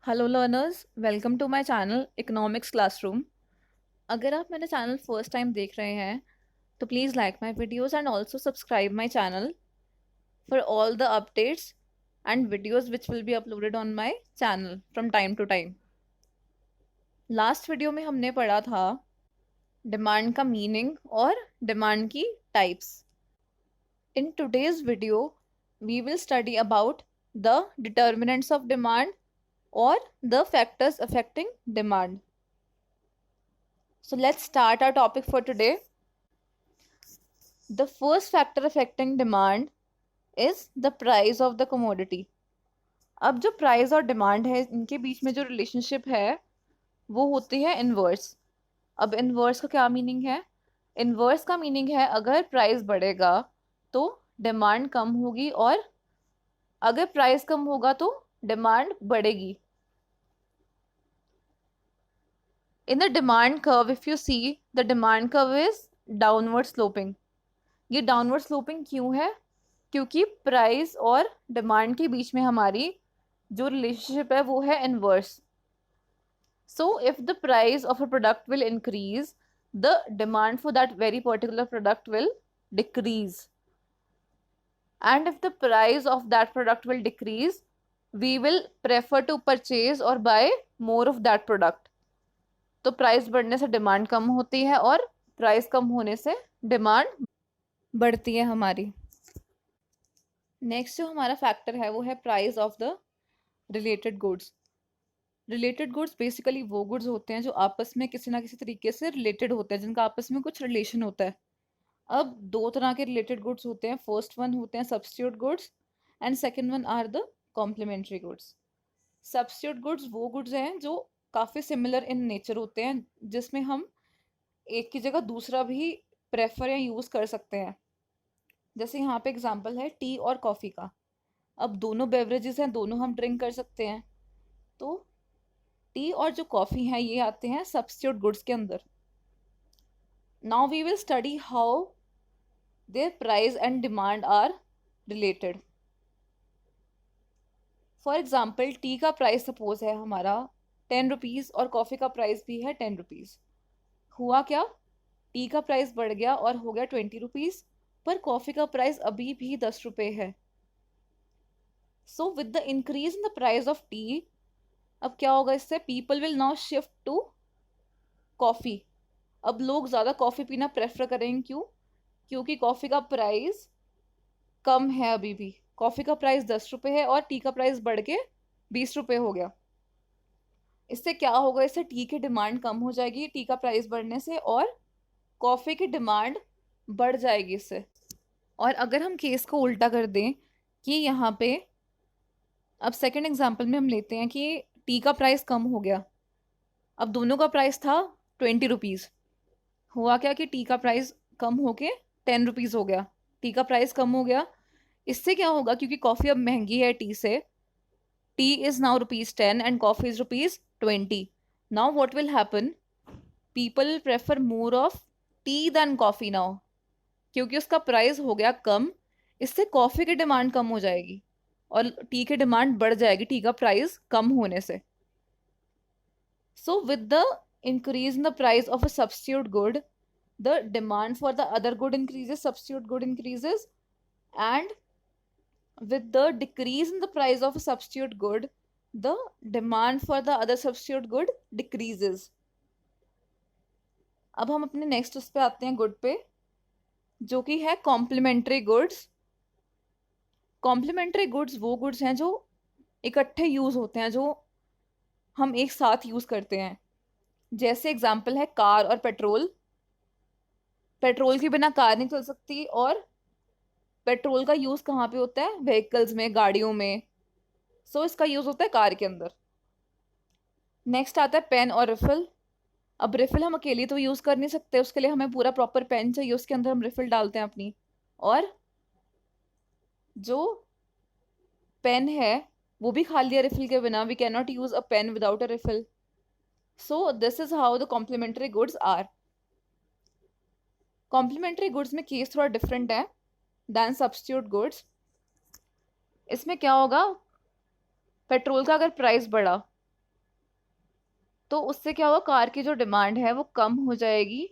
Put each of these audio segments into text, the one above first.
Hello learners, welcome to my channel economics classroom. अगर आप मेरा चैनल फर्स्ट टाइम देख रहे हैं तो please like my videos and also subscribe my channel for all the updates and videos which will be uploaded on my channel from time to time. Last video में हमने पढ़ा था demand का meaning और डिमांड की types. In today's video we will study about the determinants of demand or the factors affecting demand. So let's start our topic for today. The first factor affecting demand is the price of the commodity. अब जो price और demand है इनके बीच में जो relationship है वो होती है इनवर्स। अब इनवर्स का क्या मीनिंग है? इनवर्स का मीनिंग है अगर प्राइस बढ़ेगा तो डिमांड कम होगी और अगर प्राइस कम होगा तो डिमांड बढ़ेगी। In the demand curve, if you see, the demand curve is downward sloping. ये downward sloping क्यों है? क्योंकि प्राइस और डिमांड के बीच में हमारी जो रिलेशनशिप है वो है inverse. So if the price of a product will increase, the demand for that very particular product will decrease. And if the price of that product will decrease, we will prefer to purchase or buy more of that product. तो price बढ़ने से demand कम होती है और price कम होने से demand बढ़ती है हमारी। नेक्स्ट जो हमारा फैक्टर है वो है price of the related goods. Related goods basically वो गुड्स होते हैं जो आपस में किसी ना किसी तरीके से रिलेटेड होते हैं, जिनका आपस में कुछ रिलेशन होता है। अब दो तरह के रिलेटेड गुड्स होते हैं। फर्स्ट वन होते हैं substitute goods and second one are the complementary goods. Substitute goods वो गुड्स हैं जो काफ़ी सिमिलर इन नेचर होते हैं, जिसमें हम एक की जगह दूसरा भी प्रेफर या यूज़ कर सकते हैं। जैसे यहाँ पे एग्जांपल है टी और कॉफ़ी का। अब दोनों बेवरेजेस हैं, दोनों हम ड्रिंक कर सकते हैं, तो टी और जो कॉफ़ी है ये आते हैं सब्स्टिट्यूट गुड्स के अंदर। Now we will study how their price and demand are related. For example tea का प्राइस सपोज है हमारा 10 रुपीज़ और कॉफ़ी का प्राइस भी है 10 रुपीज़। हुआ क्या, टी का प्राइस बढ़ गया और हो गया 20 रुपीज़, पर कॉफ़ी का प्राइस अभी भी 10 रुपये है। So with the increase in the price of tea, अब क्या होगा इससे, people will now shift to coffee. अब लोग ज़्यादा कॉफ़ी पीना प्रेफर करेंगे। क्यों? क्योंकि कॉफ़ी का प्राइस कम है, अभी भी कॉफ़ी का प्राइस 10 रुपये है और टी का प्राइस बढ़ के 20 रुपये हो गया। इससे क्या होगा, इससे टी की डिमांड कम हो जाएगी टी का प्राइस बढ़ने से, और कॉफ़ी की डिमांड बढ़ जाएगी इससे। और अगर हम केस को उल्टा कर दें कि यहाँ पे अब सेकंड एग्जांपल में हम लेते हैं कि टी का प्राइस कम हो गया। अब दोनों का प्राइस था 20 रुपीज़। हुआ क्या कि टी का प्राइस कम होके 10 रुपीज़ हो गया, टी का प्राइस कम हो गया। इससे क्या होगा, क्योंकि कॉफ़ी अब महंगी है टी से, tea is now ₹10 and coffee is ₹20। Now what will happen, people prefer more of tea than coffee now, क्योंकि उसका प्राइस हो गया कम। इससे कॉफ़ी की डिमांड कम हो जाएगी और टी की डिमांड बढ़ जाएगी टी का प्राइस कम होने से। सो with the increase in the price of a substitute good, the demand for the other good increases, substitute good increases, and with the decrease in the price of a substitute good, the demand for the other substitute good decreases. अब हम अपने next उस पे आते हैं good पे, जो कि है कॉम्प्लीमेंट्री गुड्स। कॉम्प्लीमेंट्री गुड्स वो गुड्स हैं जो इकट्ठे यूज़ होते हैं, जो हम एक साथ यूज़ करते हैं। जैसे एग्जांपल है कार और पेट्रोल। पेट्रोल के बिना कार नहीं चल सकती, और पेट्रोल का यूज़ कहाँ पे होता है, व्हीकल्स में, गाड़ियों में। सो इसका यूज़ होता है कार के अंदर। नेक्स्ट आता है पेन और रिफिल। अब रिफिल हम अकेले तो यूज़ कर नहीं सकते, उसके लिए हमें पूरा प्रॉपर पेन चाहिए, उसके अंदर हम रिफिल डालते हैं अपनी। और जो पेन है वो भी खाली है रिफिल के बिना, we can not use a pen without a refill. So this is how the complementary goods are. Complementary goods में केस थोड़ा डिफरेंट है दैन सब्स्टिट्यूट गुड्स। इसमें क्या होगा, पेट्रोल का अगर प्राइस बढ़ा तो उससे क्या होगा, कार की जो डिमांड है वो कम हो जाएगी,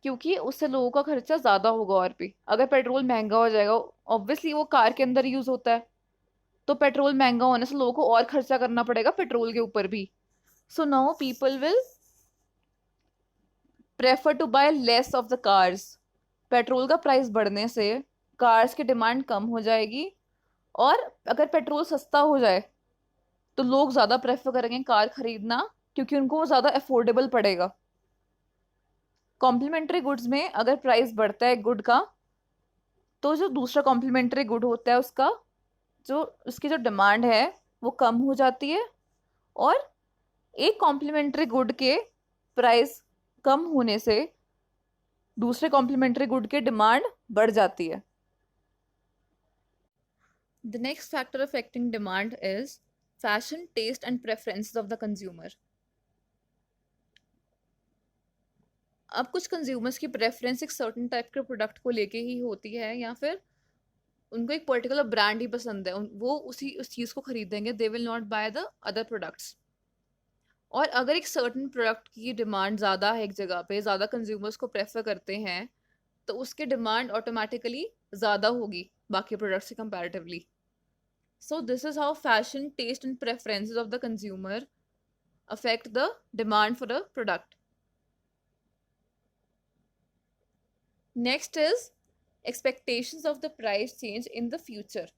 क्योंकि उससे लोगों का खर्चा ज्यादा होगा। और भी अगर पेट्रोल महंगा हो जाएगा, ऑब्वियसली वो कार के अंदर यूज होता है, तो पेट्रोल महंगा होने से लोगों को और खर्चा करना पड़ेगा पेट्रोल के ऊपर भी। So now people will prefer to buy less of the cars. Petrol का प्राइस बढ़ने से कार्स की डिमांड कम हो जाएगी, और अगर पेट्रोल सस्ता हो जाए तो लोग ज्यादा प्रेफर करेंगे कार खरीदना, क्योंकि उनको वो ज्यादा अफोर्डेबल पड़ेगा। कॉम्प्लीमेंट्री गुड्स में अगर प्राइस बढ़ता है गुड का, तो जो दूसरा कॉम्प्लीमेंट्री गुड होता है उसका जो उसकी जो डिमांड है वो कम हो जाती है, और एक कॉम्प्लीमेंट्री गुड के प्राइस कम होने से दूसरे कॉम्प्लीमेंट्री गुड की डिमांड बढ़ जाती है। The next factor affecting demand is fashion, taste and preferences of the consumer. अब कुछ कंज्यूमर्स की प्रेफरेंस एक सर्टेन टाइप के प्रोडक्ट को लेके ही होती है, या फिर उनको एक पर्टिकुलर ब्रांड ही पसंद है, वो उस चीज़ को खरीदेंगे, they will not by the other products. और अगर एक सर्टेन प्रोडक्ट की डिमांड ज़्यादा है, एक जगह पे ज़्यादा कंज्यूमर्स को प्रेफर करते हैं, तो उसकी डिमांड ऑटोमेटिकली ज़्यादा होगी बाकी प्रोडक्ट से comparatively. So this is how fashion, taste and preferences of the consumer affect the demand for a product. Next is expectations of the price change in the future.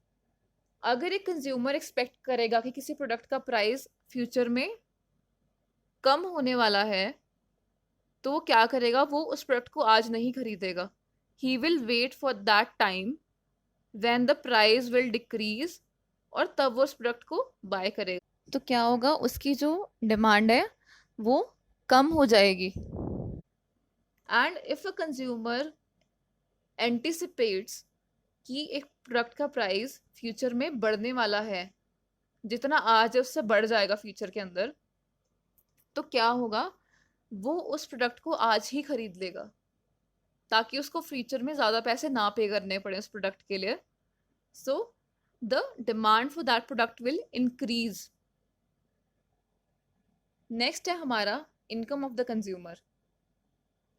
अगर एक consumer expect करेगा कि किसी product का price future में कम होने वाला है, तो वो क्या करेगा, वो उस प्रोडक्ट को आज नहीं खरीदेगा। He will wait for that time when the price will decrease, और तब वो उस प्रोडक्ट को बाय करेगा। तो क्या होगा, उसकी जो डिमांड है वो कम हो जाएगी। एंड इफ अ कंज्यूमर एंटिसिपेट्स कि एक प्रोडक्ट का प्राइस फ्यूचर में बढ़ने वाला है, जितना आज है उससे बढ़ जाएगा फ्यूचर के अंदर, तो क्या होगा, वो उस प्रोडक्ट को आज ही खरीद लेगा, ताकि उसको फ्यूचर में ज़्यादा पैसे ना पे करने पड़े उस प्रोडक्ट के लिए। सो the demand for that product will increase. Next है हमारा इनकम ऑफ द कंज्यूमर।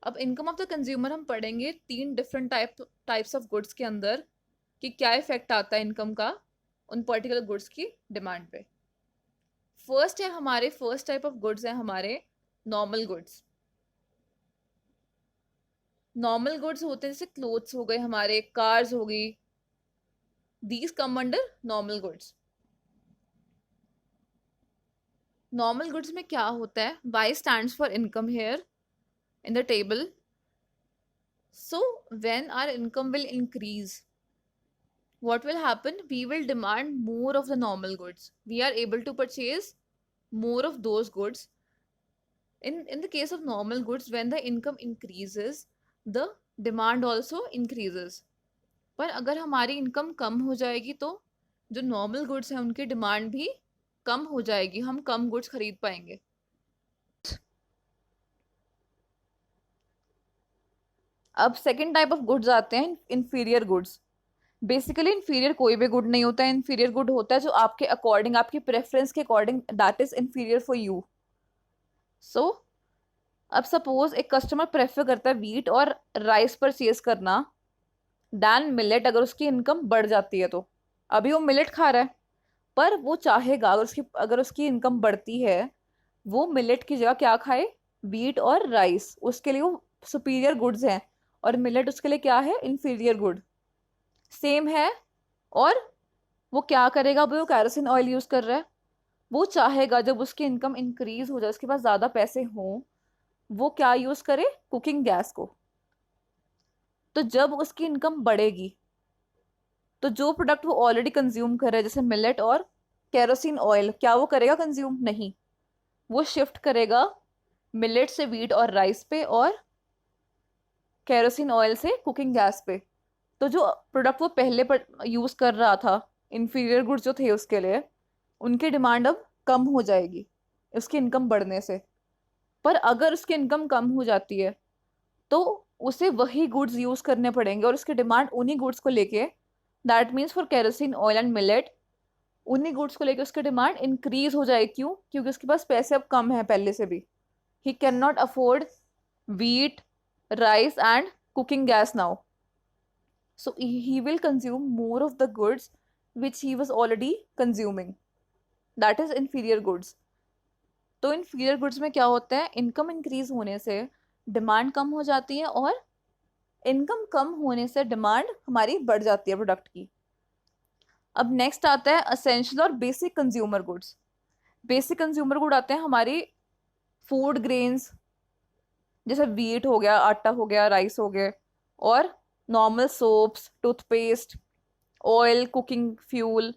अब इनकम ऑफ द कंज्यूमर हम पढ़ेंगे 3 डिफरेंट टाइप्स ऑफ गुड्स के अंदर, कि क्या इफेक्ट आता है इनकम का उन पर्टिकुलर गुड्स की डिमांड पे। फर्स्ट टाइप ऑफ गुड्स है हमारे नॉर्मल गुड्स। नॉर्मल गुड्स होते हैं जैसे क्लोथ्स हो गए, हमारे कार्स हो गई, these come under normal goods. Normal goods में क्या होता है, Y stands for income here in the table. So when our income will increase, what will happen, we will demand more of the normal goods, we are able to purchase more of those goods. In the case of normal goods, when the income increases, the demand also increases. पर अगर हमारी income कम हो जाएगी तो जो normal goods हैं उनकी demand भी कम हो जाएगी, हम कम गुड्स खरीद पाएंगे। अब सेकेंड टाइप ऑफ गुड्स आते हैं इंफीरियर गुड्स। बेसिकली इंफीरियर कोई भी गुड नहीं होता है, इंफीरियर गुड होता है जो आपके अकॉर्डिंग, आपकी प्रेफरेंस के according, that is inferior for you. So अब सपोज एक कस्टमर प्रेफर करता है वीट और राइस परचेज करना दैन मिलेट, अगर उसकी इनकम बढ़ जाती है तो। अभी वो मिलेट खा रहा है, पर वो चाहेगा अगर उसकी इनकम बढ़ती है, वो मिलेट की जगह क्या खाए, वीट और राइस। उसके लिए वो सुपीरियर गुड्स हैं, और मिलेट उसके लिए क्या है, इंफीरियर गुड। सेम है। और वो क्या करेगा, अभी वो कैरोसिन ऑयल यूज कर रहा है, वो चाहेगा जब उसकी इनकम इंक्रीज हो जाए, उसके पास ज्यादा पैसे हों, वो क्या यूज करे, कुकिंग गैस को। तो जब उसकी इनकम बढ़ेगी, तो जो प्रोडक्ट वो ऑलरेडी कंज्यूम कर रहा है जैसे मिलेट और कैरोसिन ऑयल, क्या वो करेगा कंज्यूम, नहीं, वो शिफ्ट करेगा मिलेट से वीट और राइस पे, और कैरोसिन ऑयल से कुकिंग गैस पे। तो जो प्रोडक्ट वो पहले पर यूज कर रहा था, इंफीरियर गुड्स जो थे उसके लिए, उनकी डिमांड अब कम हो जाएगी उसकी इनकम बढ़ने से। पर अगर उसकी इनकम कम हो जाती है तो उसे वही गुड्स यूज करने पड़ेंगे, और उसकी डिमांड उन्हीं गुड्स को लेके, that means for kerosene oil and millet उन्हीं गुड्स को लेकर उसकी डिमांड इंक्रीज हो जाए। क्यों? क्योंकि उसके पास पैसे अब कम है पहले से भी। He can not afford wheat, rice, and cooking gas now. So he will consume more of the goods which he was already consuming. That is inferior goods. तो inferior goods में क्या होता है, इनकम इंक्रीज होने से demand कम हो जाती है, और इनकम कम होने से डिमांड हमारी बढ़ जाती है प्रोडक्ट की। अब नेक्स्ट आता है असेंशियल और basic consumer goods. Basic consumer good आते हैं हमारी फूड ग्रेन्स, जैसे वीट हो गया, आटा हो गया, राइस हो गए, और normal soaps, toothpaste, oil, cooking fuel,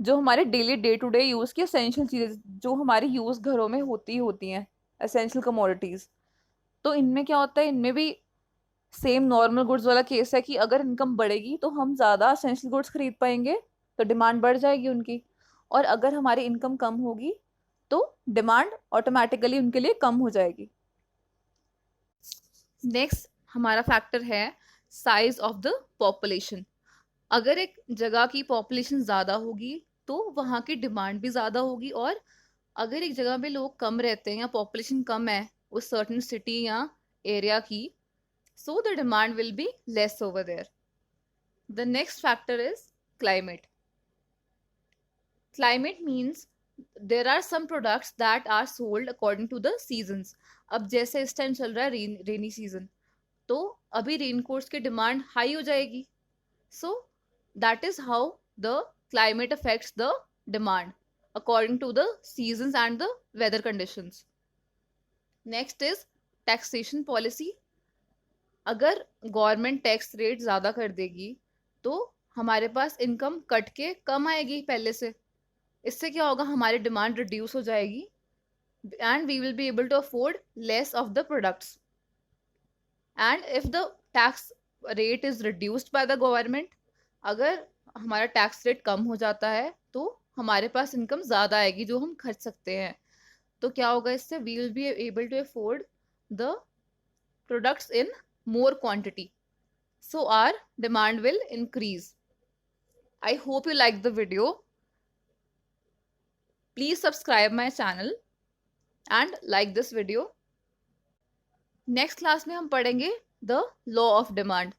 जो हमारे daily day to day use की एसेंशियल चीज़ें जो हमारी यूज़ घरों में होती ही होती हैं, एसेंशियल कमोडिटीज़। तो इनमें क्या होता है, इनमें भी सेम नॉर्मल गुड्स वाला केस है कि अगर इनकम बढ़ेगी तो हम ज़्यादा एसेंशियल गुड्स खरीद पाएंगे, तो डिमांड बढ़ जाएगी उनकी। और अगर हमारी इनकम कम होगी तो डिमांड ऑटोमेटिकली उनके लिए कम हो जाएगी। नेक्स्ट हमारा फैक्टर है साइज ऑफ द पॉपुलेशन। अगर एक जगह की पॉपुलेशन ज़्यादा होगी तो वहाँ की डिमांड भी ज़्यादा होगी, और अगर एक जगह पे लोग कम रहते हैं या पॉपुलेशन कम है उस सर्टेन सिटी या एरिया की, so the demand will be less over there. The next factor is climate. Climate means there are some products that are sold according to the seasons. अब जैसे इस टाइम चल रहा है रेनी सीजन, तो अभी रेनकोट्स की डिमांड हाई हो जाएगी। So that is how the climate affects the demand according to the seasons and the weather conditions. Next is taxation policy. अगर गवर्नमेंट टैक्स रेट ज़्यादा कर देगी तो हमारे पास इनकम कट के कम आएगी पहले से। इससे क्या होगा, हमारी डिमांड रिड्यूस हो जाएगी and we will be able to afford less of the products. And if the tax rate is reduced by the government, अगर हमारा टैक्स रेट कम हो जाता है तो हमारे पास इनकम ज़्यादा आएगी जो हम खर्च सकते हैं। तो क्या होगा इससे, we will be able to afford the products in more quantity, so our demand will increase. I hope you like the video. Please subscribe my channel and like this video. Next class में हम पढ़ेंगे the law of demand.